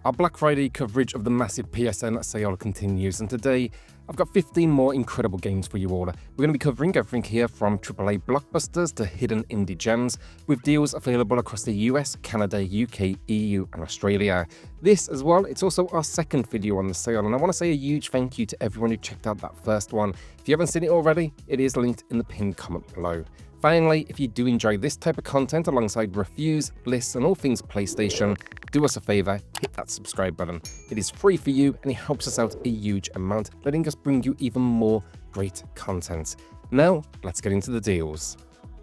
Our Black Friday coverage of the massive PSN sale continues, and today I've got 15 more incredible games for you all. We're going to be covering everything here from AAA blockbusters to hidden indie gems, with deals available across the US, Canada, UK, EU and Australia. This as well, it's also our second video on the sale, and I want to say a huge thank you to everyone who checked out that first one. If you haven't seen it already, it is linked in the pinned comment below. Finally, if you do enjoy this type of content alongside reviews, lists and all things PlayStation, do us a favour, hit that subscribe button. It is free for you and it helps us out a huge amount, letting us bring you even more great content. Now, let's get into the deals.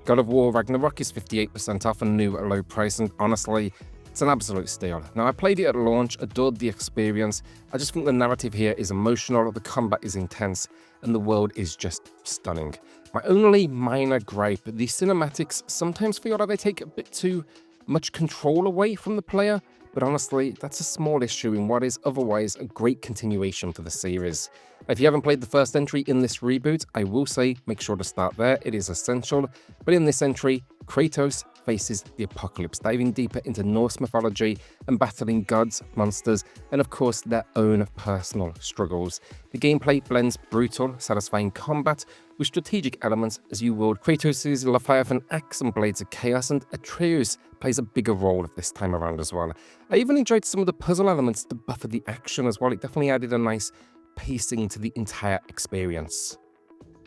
God of War Ragnarök is 58% off and new at a low price, and honestly, it's an absolute steal. Now, I played it at launch, adored the experience. I just think the narrative here is emotional, the combat is intense, and the world is just stunning. My only minor gripe, the cinematics sometimes feel like they take a bit too much control away from the player, but honestly, that's a small issue in what is otherwise a great continuation for the series. If you haven't played the first entry in this reboot, I will say make sure to start there, it is essential. But in this entry, Kratos faces the apocalypse, diving deeper into Norse mythology and battling gods, monsters, and of course their own personal struggles. The gameplay blends brutal, satisfying combat with strategic elements as you wield Kratos' Leviathan axe and blades of chaos, and Atreus plays a bigger role this time around as well. I even enjoyed some of the puzzle elements to buffer the action as well. It definitely added a nice pacing to the entire experience.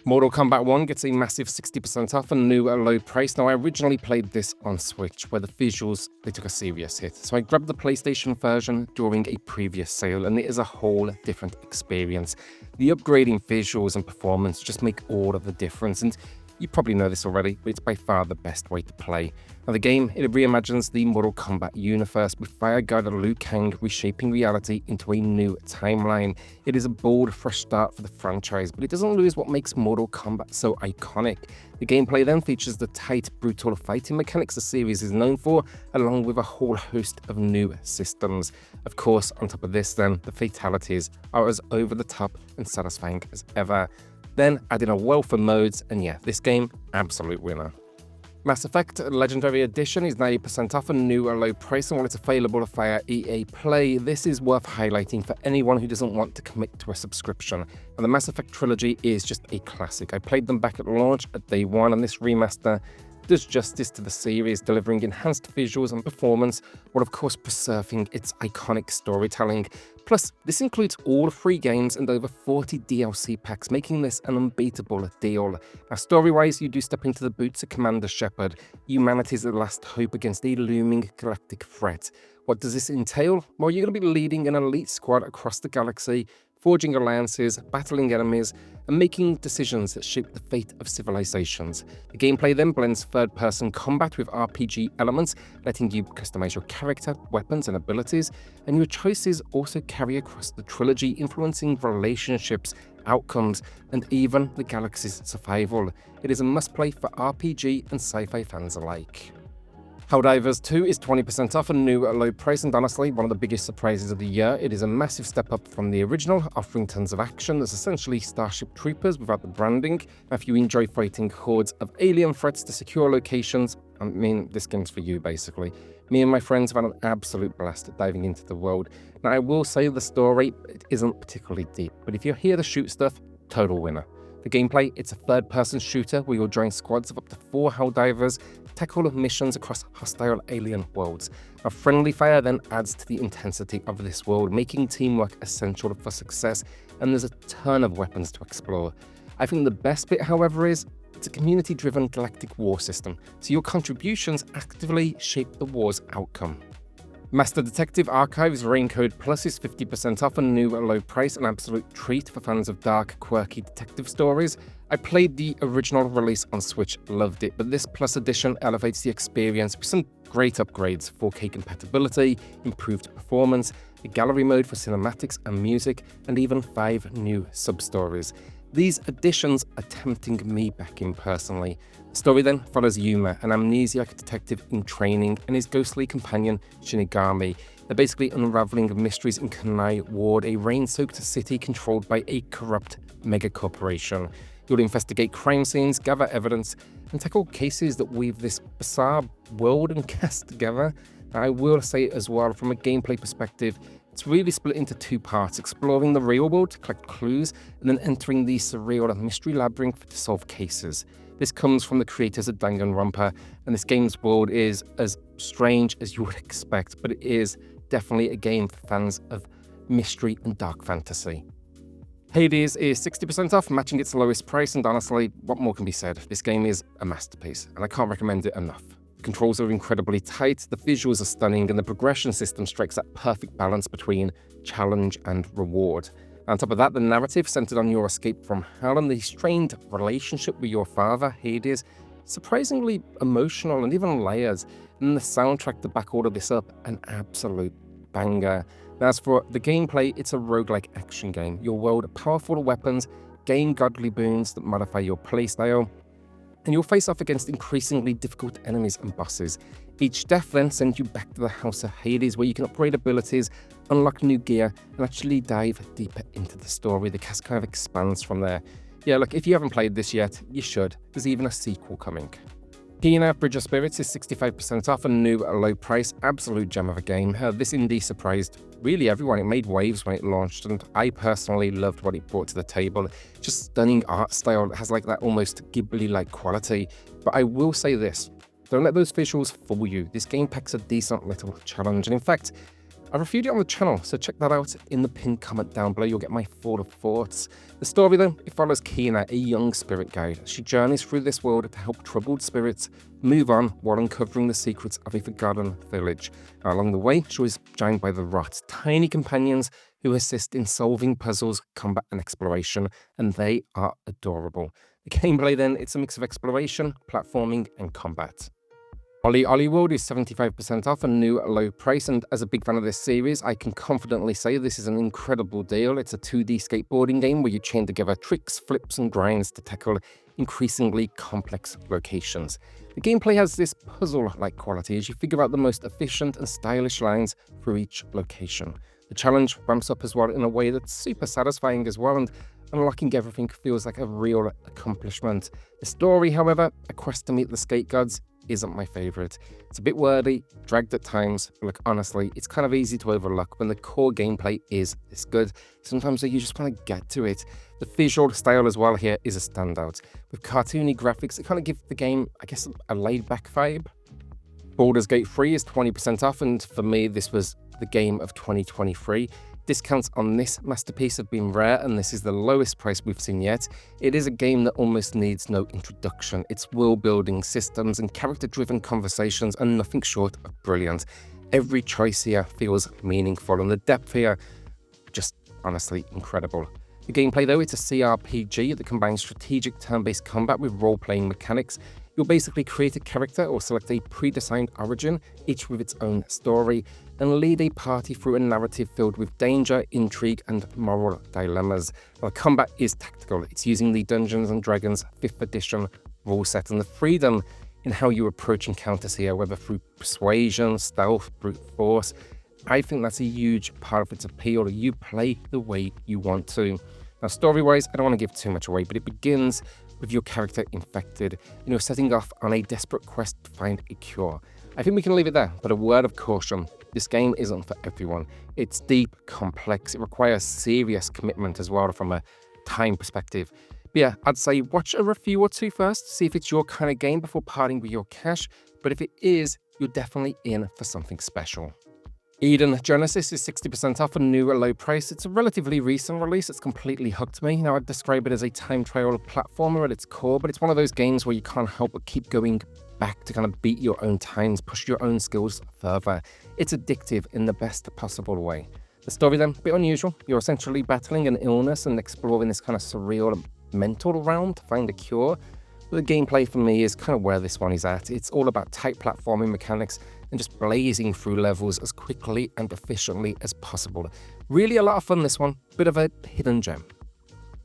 Mortal Kombat 1 gets a massive 60% off and new at a low price. Now, I originally played this on Switch, where the visuals, they took a serious hit. So I grabbed the PlayStation version during a previous sale, and it is a whole different experience. The upgrading visuals and performance just make all of the difference, and you probably know this already, but it's by far the best way to play. Now, the game, it reimagines the Mortal Kombat universe, with Fire God Liu Kang reshaping reality into a new timeline. It is a bold, fresh start for the franchise, but it doesn't lose what makes Mortal Kombat so iconic. The gameplay then features the tight, brutal fighting mechanics the series is known for, along with a whole host of new systems. Of course, on top of this then, the fatalities are as over the top and satisfying as ever. Then add in a wealth of modes, and yeah, this game, absolute winner. Mass Effect Legendary Edition is 90% off and new at a low price, and while it's available via EA Play, this is worth highlighting for anyone who doesn't want to commit to a subscription. And the Mass Effect trilogy is just a classic. I played them back at launch at day one, and this remaster does justice to the series, delivering enhanced visuals and performance, while of course preserving its iconic storytelling. Plus, this includes all 3 games and over 40 DLC packs, making this an unbeatable deal. Now, story-wise, you do step into the boots of Commander Shepard, humanity's last hope against a looming galactic threat. What does this entail? Well, you're going to be leading an elite squad across the galaxy, forging alliances, battling enemies, and making decisions that shape the fate of civilizations. The gameplay then blends third-person combat with RPG elements, letting you customize your character, weapons, and abilities, and your choices also carry across the trilogy, influencing relationships, outcomes, and even the galaxy's survival. It is a must-play for RPG and sci-fi fans alike. Helldivers 2 is 20% off and new at a low price, and honestly, one of the biggest surprises of the year. It is a massive step up from the original, offering tons of action that's essentially Starship Troopers without the branding. Now, if you enjoy fighting hordes of alien threats to secure locations, I mean, this game's for you, basically. Me and my friends have had an absolute blast at diving into the world. Now, I will say the story, it isn't particularly deep, but if you're here to shoot stuff, total winner. The gameplay, it's a third-person shooter where you'll join squads of up to 4 Helldivers, tackle missions across hostile alien worlds. Now, friendly fire then adds to the intensity of this world, making teamwork essential for success, and there's a ton of weapons to explore. I think the best bit, however, is it's a community-driven galactic war system, so your contributions actively shape the war's outcome. Master Detective Archives Raincode Plus is 50% off and new at a low price, an absolute treat for fans of dark, quirky detective stories. I played the original release on Switch, loved it, but this Plus edition elevates the experience with some great upgrades: 4K compatibility, improved performance, a gallery mode for cinematics and music, and even 5 new sub-stories. These additions are tempting me back in personally. The story then follows Yuma, an amnesiac detective in training, and his ghostly companion Shinigami. They're basically unraveling mysteries in Kanai Ward, a rain-soaked city controlled by a corrupt mega-corporation. You'll investigate crime scenes, gather evidence, and tackle cases that weave this bizarre world and cast together. I will say as well, from a gameplay perspective, it's really split into two parts: exploring the real world to collect clues, and then entering the surreal mystery labyrinth to solve cases. This comes from the creators of Danganronpa, and this game's world is as strange as you would expect, but it is definitely a game for fans of mystery and dark fantasy. Hades is 60% off, matching its lowest price, and honestly, what more can be said? This game is a masterpiece, and I can't recommend it enough. The controls are incredibly tight, the visuals are stunning, and the progression system strikes that perfect balance between challenge and reward. On top of that, the narrative centered on your escape from hell and the strained relationship with your father, Hades, surprisingly emotional and even layers. And the soundtrack to back all of this up, an absolute banger. As for the gameplay, it's a roguelike action game. You'll wield powerful weapons, gain godly boons that modify your playstyle, and you'll face off against increasingly difficult enemies and bosses. Each death then sends you back to the House of Hades, where you can upgrade abilities, unlock new gear, and actually dive deeper into the story. The cast kind of expands from there. Yeah, look, if you haven't played this yet, you should. There's even a sequel coming. Kena Bridge of Spirits is 65% off, a new low price, absolute gem of a game. This indie surprised really everyone. It made waves when it launched, and I personally loved what it brought to the table. Just stunning art style. It has like that almost Ghibli-like quality. But I will say this, don't let those visuals fool you. This game packs a decent little challenge, and in fact, I reviewed it on the channel, so check that out in the pinned comment down below. You'll get my full thoughts. The story though, it follows Kena, a young spirit guide. She journeys through this world to help troubled spirits move on while uncovering the secrets of a forgotten village. Along the way, she is joined by the Rot, tiny companions who assist in solving puzzles, combat and exploration, and they are adorable. The gameplay then, it's a mix of exploration, platforming and combat. OlliOlli World is 75% off, a new low price, and as a big fan of this series, I can confidently say this is an incredible deal. It's a 2D skateboarding game where you chain together tricks, flips and grinds to tackle increasingly complex locations. The gameplay has this puzzle-like quality as you figure out the most efficient and stylish lines through each location. The challenge ramps up as well in a way that's super satisfying as well, and unlocking everything feels like a real accomplishment. The story, however, A Quest to Meet the Skate Gods, isn't my favorite. It's a bit wordy, dragged at times, but look, honestly, it's kind of easy to overlook when the core gameplay is this good. Sometimes you just want to get to it. The visual style as well here is a standout. With cartoony graphics, it kind of gives the game, I guess, a laid-back vibe. Baldur's Gate 3 is 20% off, and for me, this was the game of 2023. Discounts on this masterpiece have been rare, and this is the lowest price we've seen yet. It is a game that almost needs no introduction. Its world-building systems and character-driven conversations are nothing short of brilliant. Every choice here feels meaningful, and the depth here, just honestly incredible. The gameplay though, it's a CRPG that combines strategic turn-based combat with role-playing mechanics. You'll basically create a character or select a pre-designed origin, each with its own story, and lead a party through a narrative filled with danger, intrigue, and moral dilemmas. While combat is tactical, it's using the Dungeons & Dragons 5th edition rule set, and the freedom in how you approach encounters here, whether through persuasion, stealth, brute force. I think that's a huge part of its appeal. You play the way you want to. Now, story-wise, I don't want to give too much away, but it begins with your character infected, and you're setting off on a desperate quest to find a cure. I think we can leave it there, but a word of caution, this game isn't for everyone. It's deep, complex, it requires serious commitment as well from a time perspective. But yeah, I'd say watch a review or two first, see if it's your kind of game before parting with your cash, but if it is, you're definitely in for something special. Eden Genesis is 60% off, a new low price. It's a relatively recent release that's completely hooked me. Now, I'd describe it as a time trial platformer at its core, but it's one of those games where you can't help but keep going back to kind of beat your own times, push your own skills further. It's addictive in the best possible way. The story then, a bit unusual. You're essentially battling an illness and exploring this kind of surreal mental realm to find a cure. But the gameplay for me is kind of where this one is at. It's all about tight platforming mechanics and just blazing through levels as quickly and efficiently as possible. Really a lot of fun, this one. Bit of a hidden gem.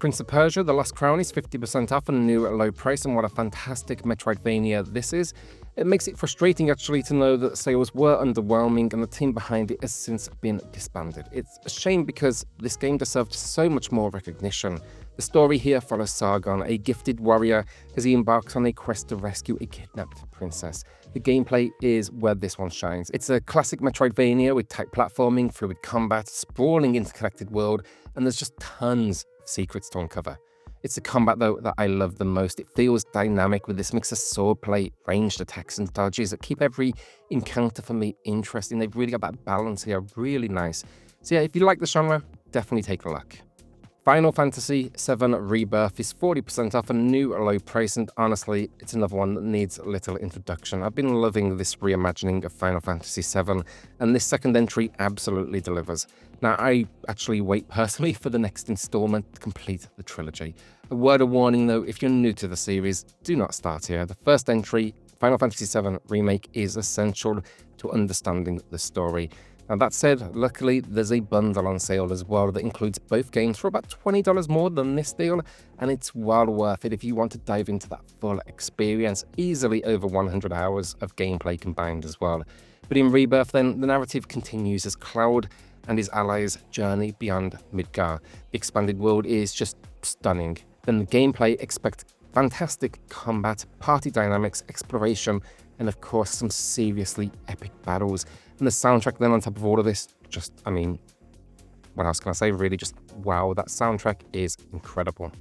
Prince of Persia: The Lost Crown is 50% off at a new low price, and what a fantastic Metroidvania this is. It makes it frustrating actually to know that sales were underwhelming and the team behind it has since been disbanded. It's a shame because this game deserved so much more recognition. The story here follows Sargon, a gifted warrior, as he embarks on a quest to rescue a kidnapped princess. The gameplay is where this one shines. It's a classic Metroidvania with tight platforming, fluid combat, sprawling interconnected world, and there's just tons of secrets to uncover. It's the combat though that I love the most. It feels dynamic with this mix of swordplay, ranged attacks and dodges that keep every encounter for me interesting. They've really got that balance here, really nice. So yeah, if you like the genre, definitely take a look. Final Fantasy VII Rebirth is 40% off a new low price, and honestly, it's another one that needs little introduction. I've been loving this reimagining of Final Fantasy VII, and this second entry absolutely delivers. Now, I actually wait personally for the next installment to complete the trilogy. A word of warning though, if you're new to the series, do not start here. The first entry, Final Fantasy VII Remake, is essential to understanding the story. Now that said, luckily there's a bundle on sale as well that includes both games for about $20 more than this deal, and it's well worth it if you want to dive into that full experience, easily over 100 hours of gameplay combined as well. But in Rebirth then, the narrative continues as Cloud and his allies journey beyond Midgar. The expanded world is just stunning. Then the gameplay, expect fantastic combat, party dynamics, exploration, and of course some seriously epic battles. And the soundtrack then on top of all of this, just, I mean, what else can I say? Really just wow, that soundtrack is incredible.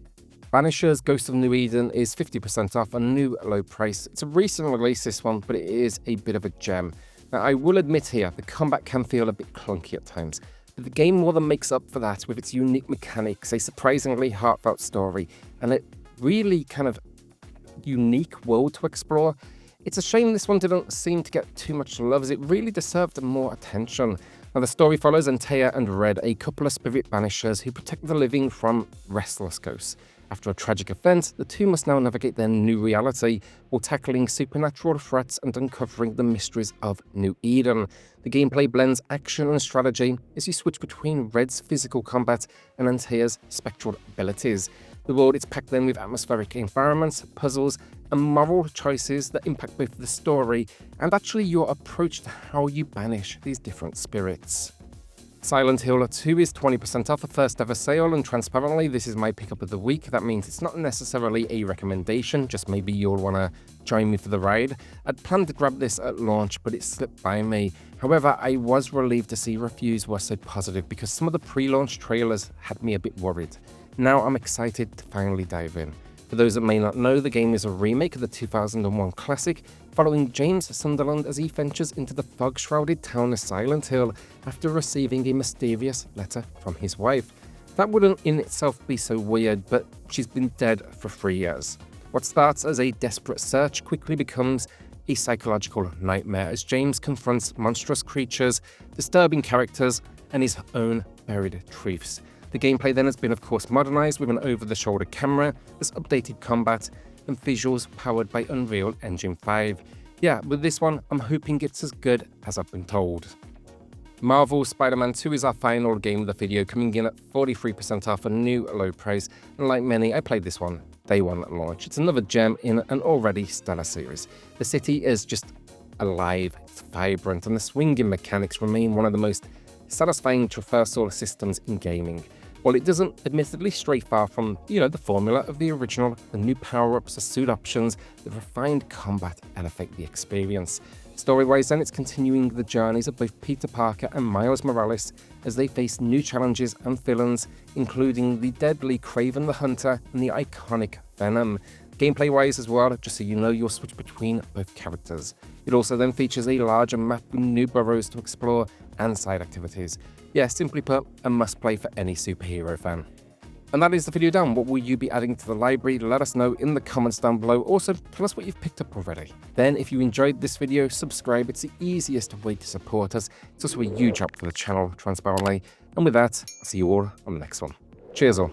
Banishers: Ghost of New Eden is 50% off, a new low price. It's a recent release this one, but it is a bit of a gem. Now I will admit here, the combat can feel a bit clunky at times, but the game more than makes up for that with its unique mechanics, a surprisingly heartfelt story, and a really kind of unique world to explore. It's a shame this one didn't seem to get too much love, as it really deserved more attention. Now the story follows Antea and Red, a couple of spirit banishers who protect the living from restless ghosts. After a tragic event, the two must now navigate their new reality while tackling supernatural threats and uncovering the mysteries of New Eden. The gameplay blends action and strategy as you switch between Red's physical combat and Antea's spectral abilities. The world is packed then with atmospheric environments, puzzles, and moral choices that impact both the story and actually your approach to how you banish these different spirits. Silent Hill 2 is 20% off a first ever sale, and transparently this is my pickup of the week. That means it's not necessarily a recommendation, just maybe you'll want to join me for the ride. I'd planned to grab this at launch, but it slipped by me. However, I was relieved to see reviews were so positive because some of the pre-launch trailers had me a bit worried. Now I'm excited to finally dive in. For those that may not know, the game is a remake of the 2001 classic, following James Sunderland as he ventures into the fog-shrouded town of Silent Hill after receiving a mysterious letter from his wife. That wouldn't in itself be so weird, but she's been dead for 3 years. What starts as a desperate search quickly becomes a psychological nightmare as James confronts monstrous creatures, disturbing characters, and his own buried truths. The gameplay then has been of course modernized with an over-the-shoulder camera, there's updated combat, and visuals powered by Unreal Engine 5. Yeah, with this one, I'm hoping it's as good as I've been told. Marvel Spider-Man 2 is our final game of the video, coming in at 43% off a new low price, and like many, I played this one day one at launch. It's another gem in an already stellar series. The city is just alive, it's vibrant, and the swinging mechanics remain one of the most satisfying traversal systems in gaming. While it doesn't admittedly stray far from, the formula of the original, the new power-ups, the suit options, the refined combat elevate the experience. Story-wise then, it's continuing the journeys of both Peter Parker and Miles Morales as they face new challenges and villains, including the deadly Kraven the Hunter and the iconic Venom. Gameplay-wise as well, just so you know, you'll switch between both characters. It also then features a larger map with new boroughs to explore and side activities. Yeah, simply put, a must-play for any superhero fan. And that is the video done. What will you be adding to the library? Let us know in the comments down below. Also, tell us what you've picked up already. Then, if you enjoyed this video, subscribe. It's the easiest way to support us. It's also a huge help for the channel, transparently. And with that, I'll see you all on the next one. Cheers all.